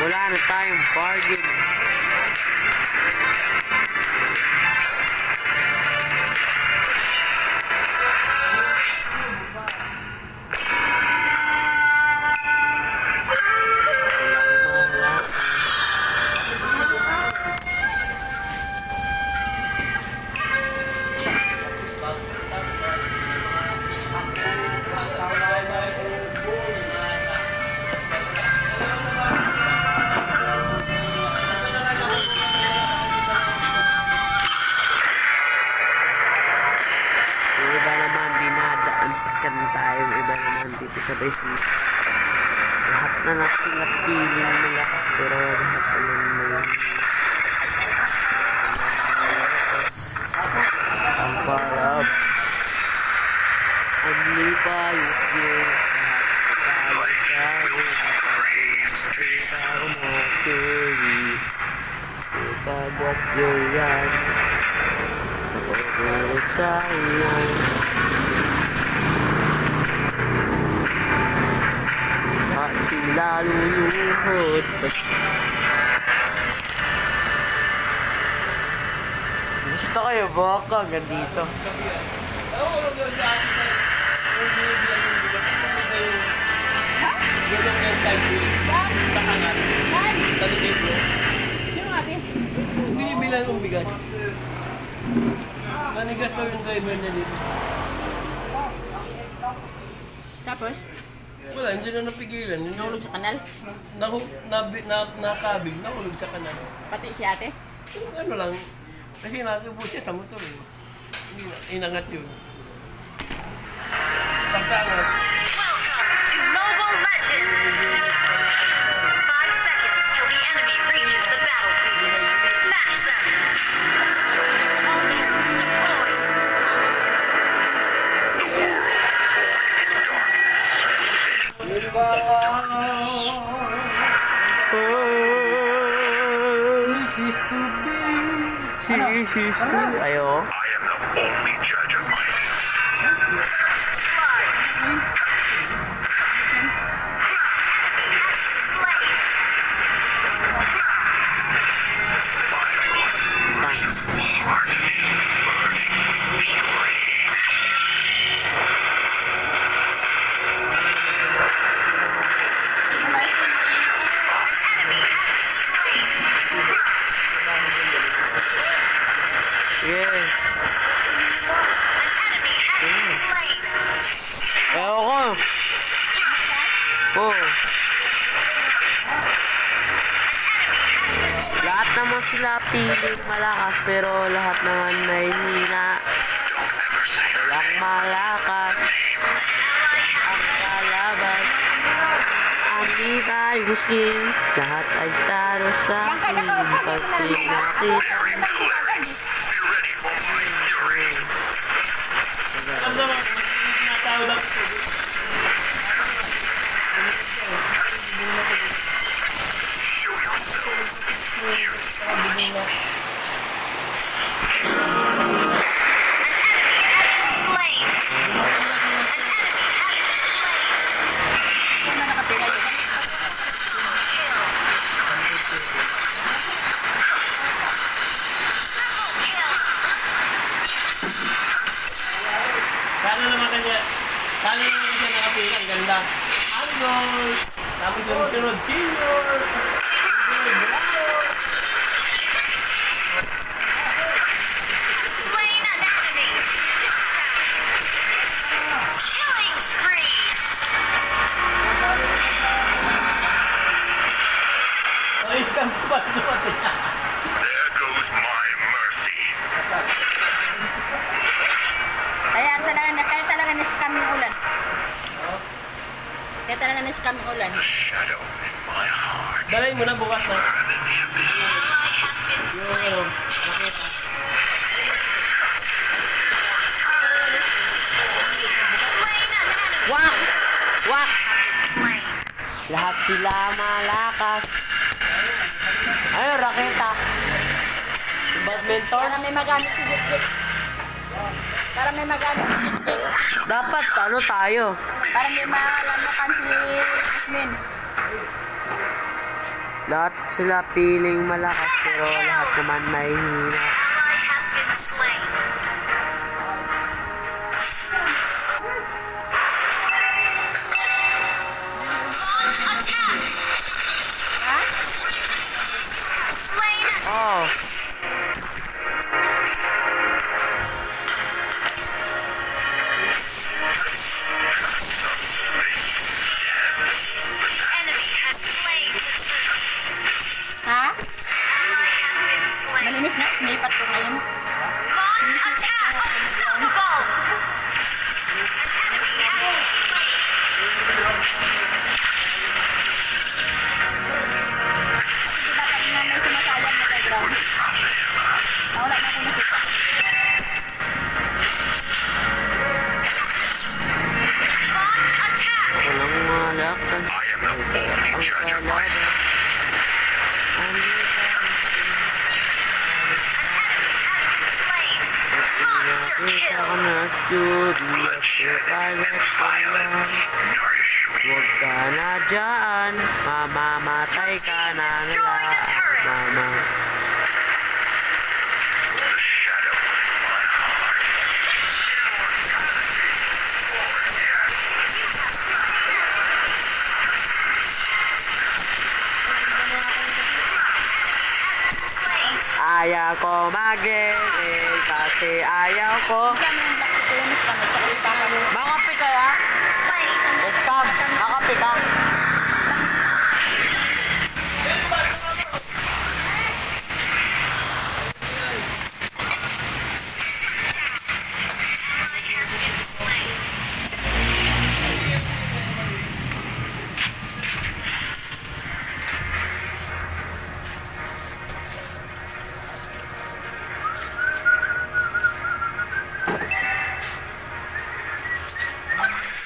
Wala na tayong bargain. Dito sa basement lahat na sila feeling malakas pero lahat naman may ang parab ang libayos yun kagat yun yan kapag sa iyan sila luluhod. Gusto kayo baka hanggang dito. Binibilan mong bigat. Manigat daw yung driver niya dito. Tapos? Wala, hindi na napigilan. Nahulog sa kanal? Nakabig, nahulog sa kanal. Pati si ate? Ano lang, kasi natubo siya sa motor. Inangat yun. Pagkangat. Welcome to Mobile Legends! 5 seconds till the enemy reaches the battlefield. Smash them! All troops deployed! She's too ayo. I am the only judge of my Lahat naman sila piling malakas pero lahat naman may hina. Walang malakas ang kalaban. Ang di tayo skin, lahat ay taro sa akin. Pag pinakita Sana naman siya nakapila, ang ganda. Angol! Tapos yung sunod, senior! Slain an enemy! Killing spree! Ay, kang dumat niya. There goes my mercy. Kaya talaga na-scam yung ulan. Kaya talaga na-scam yung ulan. The shadow in my heart. Dalay mo na bukas na. Ally has been Yung ano, nakita. slain an enemy! wak! Wak! Slain. Lahat sila malakas. Ayun, raketa. Badminton. Para may magamit si Git-Git. Para may magamit si Git-Git. Dapat ano tayo? Para may malamukan si Ismin. Lahat sila piling malakas pero lahat naman may hina. Ally has been slain. Launch attack. Ha? Slain. Oh, Enemy has slain. Ha? Ally has been slain. Malinis na. Sinipat ko ngayon. Launch attack. Unstoppable. An enemy has been slain. Di ba kanina may sumasayang na background? Wala na akong nakita. Launch attack. walang malakas. I am the only Ang judge of my kalaban. Monster Kita kill. ka na studi. bloodshed Kalat and ka na. violence nourish me. Huwag ka na dyan. Mamamatay ka na Destroy the turret. Mama. The shadow in my heart. Ayaw ko mag-e-e kasi ayaw ko. Kami yung black tunis pa. Nagpakita ka mo. Makapi ka ya? Yes, come. Makapi ka. Ally has been slain.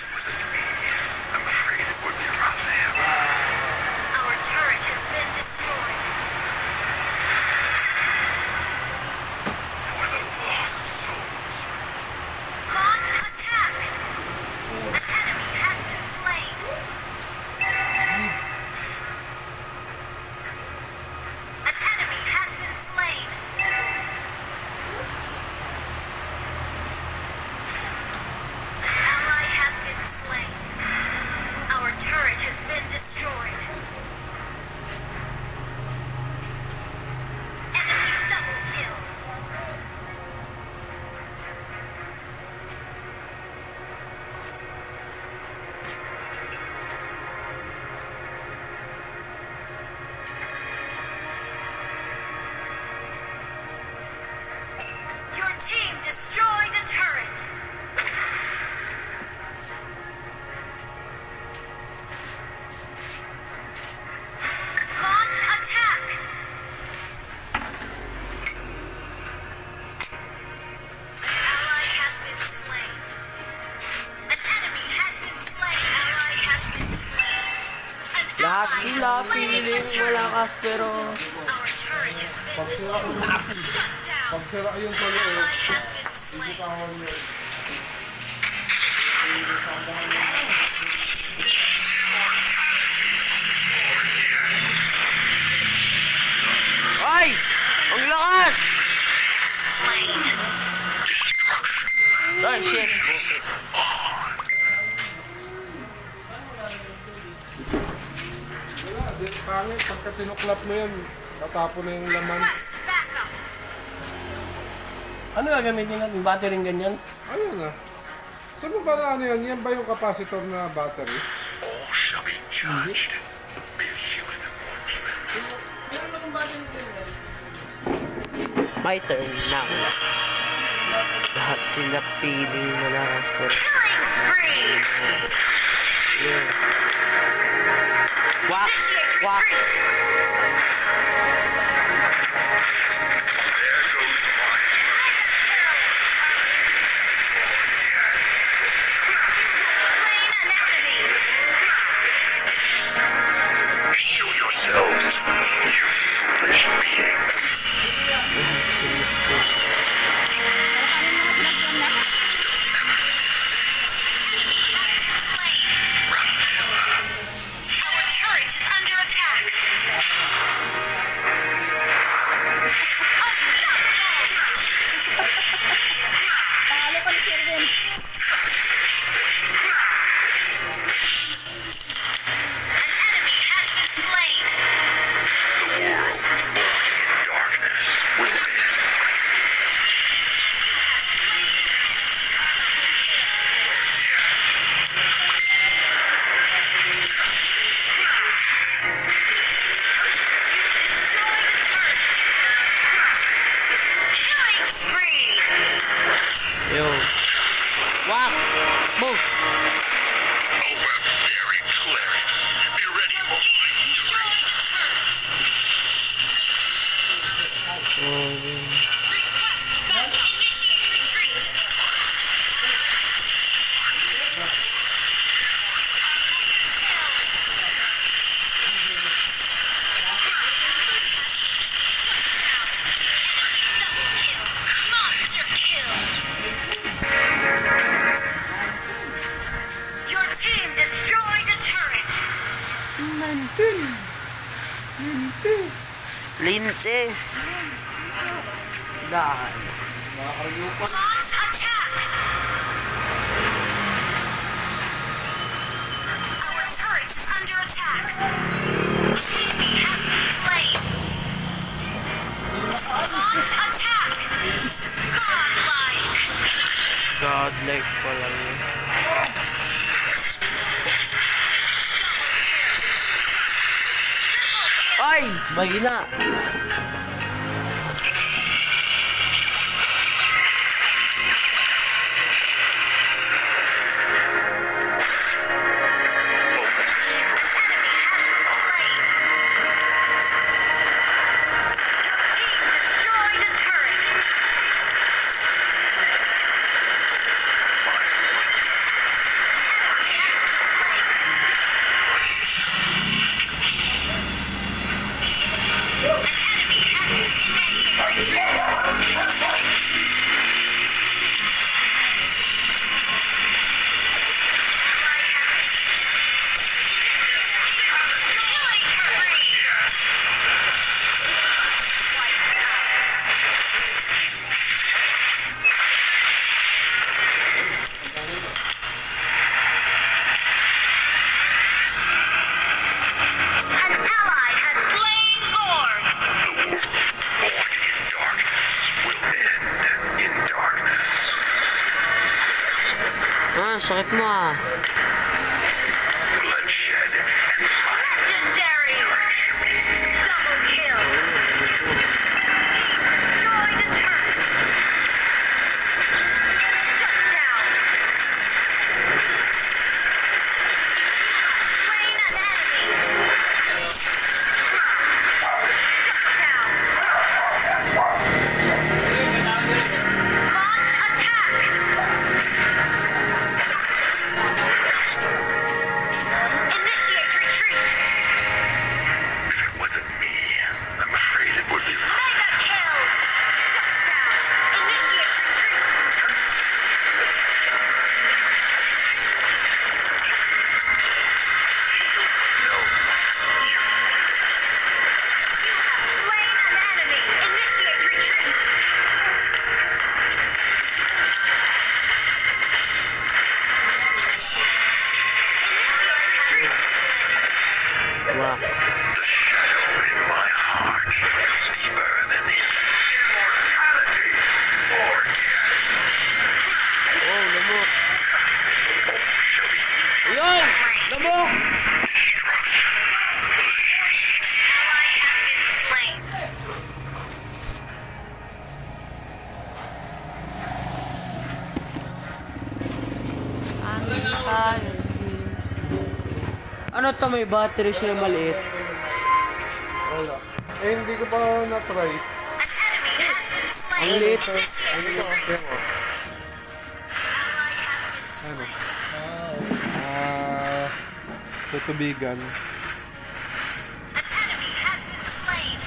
I'm afraid it would be rough, Our turret has been destroyed. for the lost souls. Launch attack. An enemy has been slain. An enemy has been slain. Ally has been slain. Our turret has been destroyed. Enemy double kill. Your team destroyed a turret. Launch attack. Ally has been slain. An enemy has been slain. Ally has been slain. An Lahat ally sila has slain piling the turret. malakas pero Our turret has been destroyed. Shut down. Pagsira yung solo Ally has been slain. tawag niya. ay! Ang lakas! Slain. Ay, shit. Okay. Wala, di pangit. Pagka tinuklap mo yan, tatapon na yung laman. Request backup. Ano gagamitin natin? Battery ganyan? Ayun na. Saan mo ba na ano yan? Yan ba yung capacitor na battery? All shall be judged. Be a human once then. My turn now. Lahat sila piling malakas pero Killing spree. yeah. Wak! Initiate Wak! retreat. There goes my Slain an enemy. Show yourselves, you foolish beings. Slain. Our turret is under attack. Request back. Initiate retreat. Double kill. Monster kill. Your team destroyed a turret. Linte. Dahil. Launch attack. Our turret is under attack. Enemy has been slain. Launch attack. Godlike. Godlike pala yun. Ay! Mahina! Destroyed a turret. Killing spree. Wiped out. An ally has slain Lord. Walking in darkness will end in darkness. Ah, sakit mo ah. Bloodshed and Legendary. Double kill. Destroyed a turret. Shut down. Slain an enemy. Shut down. Launch attack. Initiate retreat. if it wasn't me, I'm afraid it would be Mega kill. Shut down. Initiate retreat. You have slain an enemy. Initiate retreat. Initiate retreat. Wow. the shadow in my heart is deeper than the immortality or death. Oh, lamok. Ayun! Lamok! Ally has been slain. Ano to, may battery siya maliit? Wala. Eh, hindi ko pa na-try. An enemy has been slain. Ang liit oh. Ano ko kasi ako? Ally has been Ano? Tutubigan. An enemy has been slain.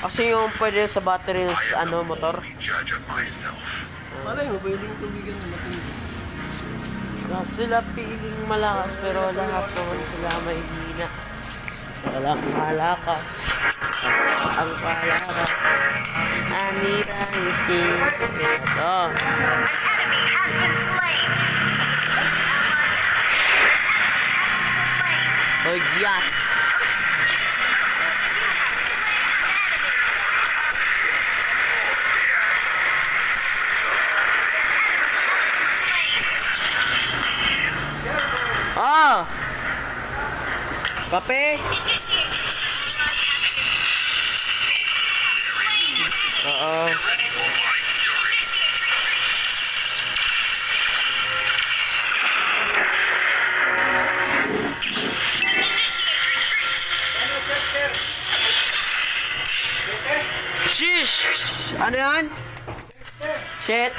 Kasi yung pwede sa battery ng ano, motor. Judge of myself. Malay mo, pwedeng tubigan na matindi. Lahat sila piling malakas pero lahat naman sila may hina. Walang malakas. Ang palakas. Anita is king. Ito. An enemy has been slain. O yak. Ah! Kape? Oo. Sheesh! Ano yan? 7.